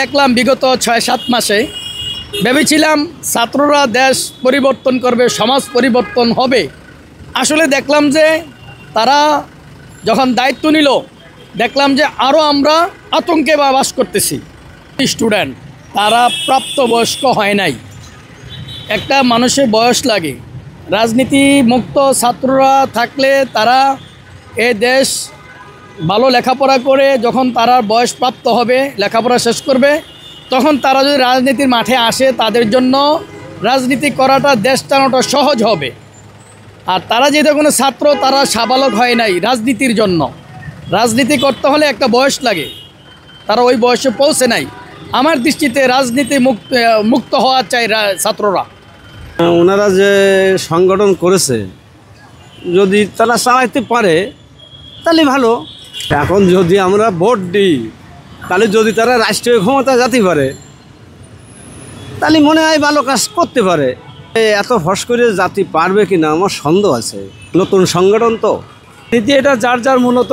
দেখলাম বিগত ৬-৭ মাসে ভেবেছিলাম ছাত্ররা দেশ পরিবর্তন করবে, সমাজ পরিবর্তন হবে। আসলে দেখলাম যে তারা যখন দায়িত্ব নিল, দেখলাম যে আরও আমরা আতঙ্কে বাস করতেছি। স্টুডেন্ট তারা প্রাপ্তবয়স্ক হয় নাই। একটা মানুষের বয়স লাগে। রাজনীতি মুক্ত ছাত্ররা থাকলে তারা এ দেশ ভালো লেখাপড়া করে যখন তারা বয়স প্রাপ্ত হবে, লেখাপড়া শেষ করবে, তখন তারা যদি রাজনীতির মাঠে আসে তাদের জন্য রাজনীতি করাটা, দেশ চালানোটা সহজ হবে। আর তারা যেহেতু কোনো ছাত্র, তারা সাবালক হয় নাই রাজনীতির জন্য। রাজনীতি করতে হলে একটা বয়স লাগে, তারা ওই বয়সে পৌঁছে নাই। আমার দৃষ্টিতে রাজনীতি মুক্ত হওয়া চাই ছাত্ররা। ওনারা যে সংগঠন করেছে, যদি তারা চালাইতে পারে তাহলে ভালো। এখন যদি আমরা ভোট দিই, তাহলে যদি তারা রাষ্ট্রীয় ক্ষমতা যেতে পারে তাহলে মনে হয় ভালো কাজ করতে পারে। এত ফস করে জাতি পারবে কি না আমার সন্দেহ আছে। নতুন সংগঠন তো নীতি, এটা যার যার মূলত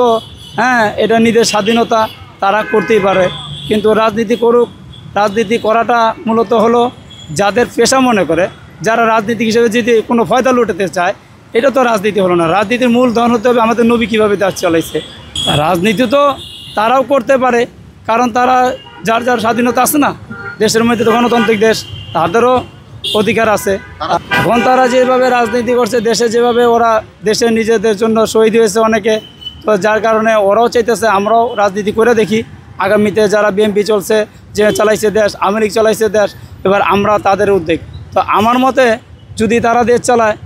এটা নিজের স্বাধীনতা, তারা করতেই পারে। কিন্তু রাজনীতি করুক, রাজনীতি করাটা মূলত হলো যাদের পেশা মনে করে, যারা রাজনীতি হিসেবে যদি কোনো ফয়দা লুটাতে চায়, এটা তো রাজনীতি হলো না। রাজনীতির মূল ধন হতে হবে আমাদের নবী কীভাবে দেশ চালাইছে। রাজনীতি তো তারাও করতে পারে, কারণ তারা যার যার স্বাধীনতা আছে না, দেশের মধ্যে তো গণতান্ত্রিক দেশ, তাদেরও অধিকার আছে। এখন তারা যেভাবে রাজনীতি করছে, দেশে যেভাবে ওরা দেশে নিজেদের জন্য শহীদ হয়েছে অনেকে, তো যার কারণে ওরাও চাইতেছে আমরাও রাজনীতি করে দেখি। আগামীতে যারা বিএনপি চলছে, যে চালাইছে দেশ, আওয়ামী লীগ চালাইছে দেশ, এবার আমরা তাদের উদ্যোগ। তো আমার মতে যদি তারা দেশ চালায়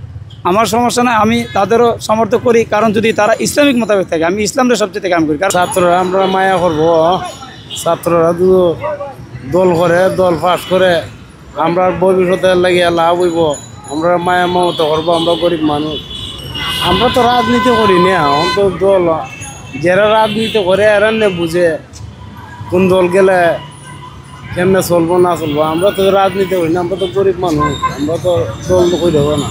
আমার সমস্যা নয়, আমি তাদেরও সমর্থন করি। কারণ যদি তারা ইসলামিক মোতাবেক থাকে, আমি ইসলামটা সবচেয়ে কাম করি। কারণ ছাত্ররা আমরা মায়া করবো, ছাত্ররা দল করে, দল পাস করে আমরা ভবিষ্যতে লাগিয়ে লাভ হইব, আমরা মায়া মমতা করবো। আমরা গরিব মানুষ, আমরা তো রাজনীতি করি না। তো দল যারা রাজনীতি করে এরা নে বুঝে কোন দল গেলে কেমনে চলবো না চলবো। আমরা তো রাজনীতি করি না, আমরা তো গরিব মানুষ, আমরা তো দল কই দেবো না।